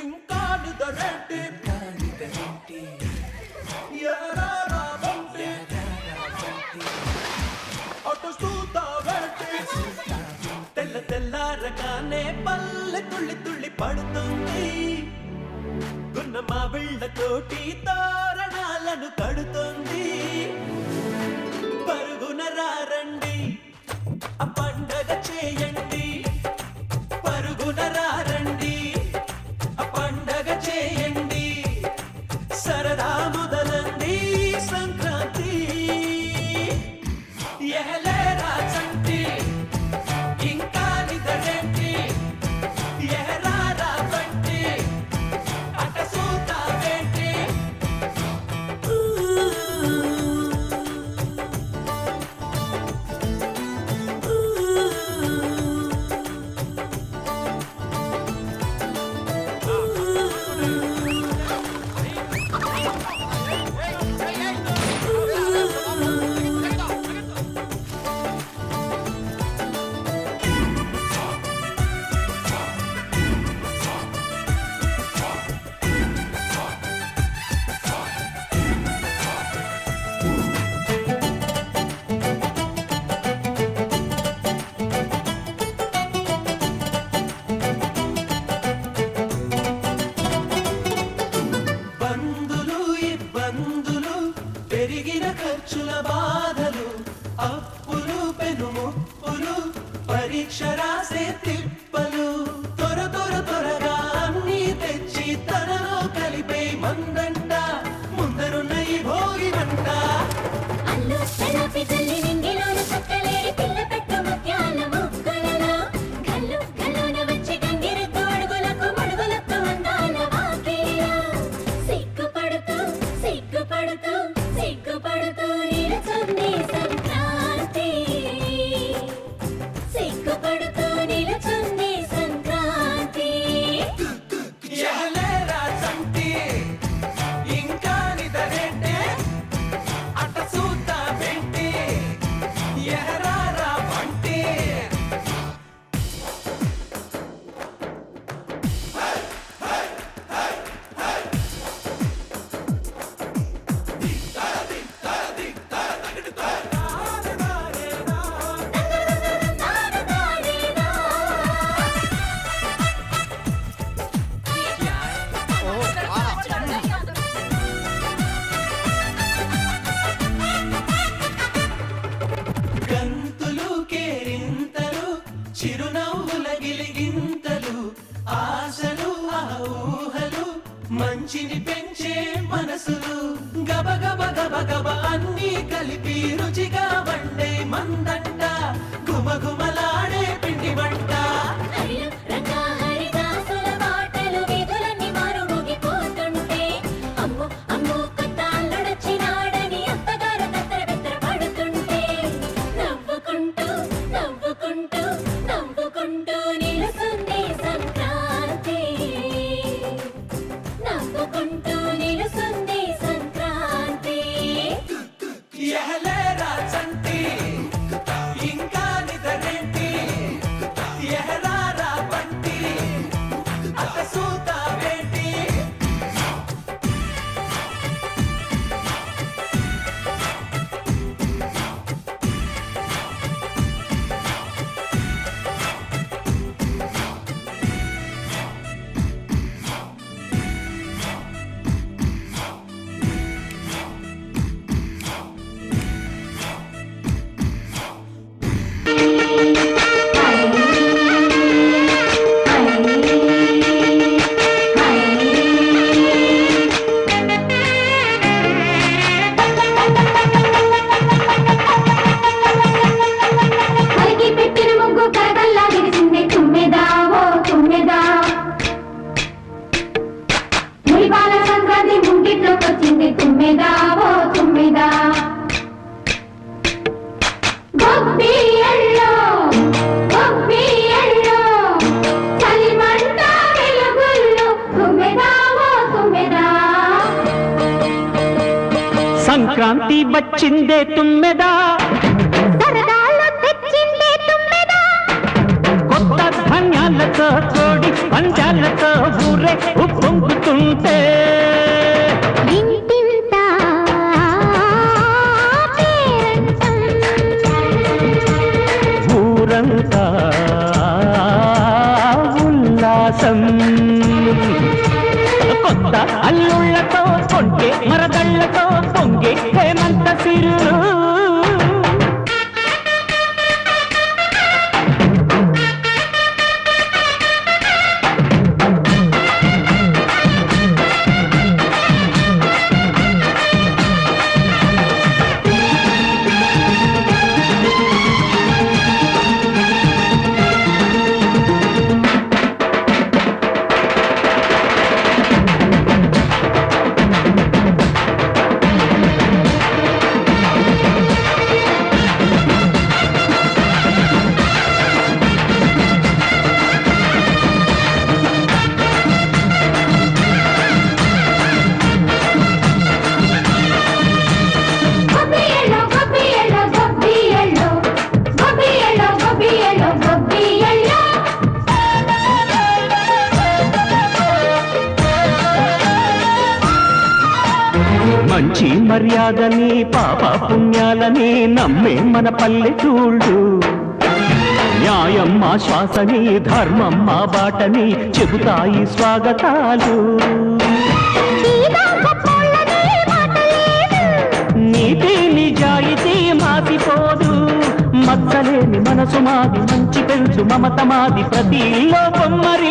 ఇంకా నిదరేంటి తెల్ల తెల్లారగానే పల్లె తుళ్ళి తుళ్ళి పడుతుంది గున్న మావిళ్ళతోటి తోరణాలను కడుతుంది పరుగున రారండి ఆ పండగ చేయండి పరుగున రారండి ఆ పండగ చేయండి సరదా మొదలండి సంక్రాంతి ఎహలేరా చంటి ఇంకా నిదరేంటి ఎహరారా బంటి అట సూతావేంటి పెరిగిన ఖర్చుల బాధలు అప్పులు పెనుముప్పులు పరీక్ష రాసే తిప్పలు త్వర త్వర త్వరగా అన్ని తెచ్చి తనలో కలిపే మందంట ముందరున్న ఈ భోగి మంట చిరునవ్వుల గిలిగింతలు ఆశలు ఆ ఊహలు మంచిని పెంచే మనసులు గబ గబ గబ గబ అన్నీ కలిపి రుచిగా వండే మందంట గుమగుమలాడే పిండి వంట సంక్రాంతి వచ్చిందే తుమ్మెదా సరదాలో తెచ్చిందే తుమ్మెదా పందాలతో కోడి పంజాలతో ఊరే ఉప్పొంగుతుంటే ఇంటింటా పేరంటం. ఊరంతా ఉల్లాసం కొత్త అల్లుళ్ళతో కొంటే మరదళ్ళతో పొంగే హేమంత సిరులు గొబ్బియలో గొబ్బియలో గొబ్బియలో గొబ్బియలో గొబ్బియలో గొబ్బియలో. మంచి మర్యాదని పాప పుణ్యాలని నమ్మే మన పల్లెటూళ్ళు న్యాయం మా శ్వాసని ధర్మం మా బాటని చెబుతాయి స్వాగతాలు నీలో గొప్పోళ్ళని మాటలేదు. నీతి నిజాయితీ మాసిపోదు మచ్చలేని మనసు మాది మంచి పెంచు మమత మాది ప్రతి లోపం మరి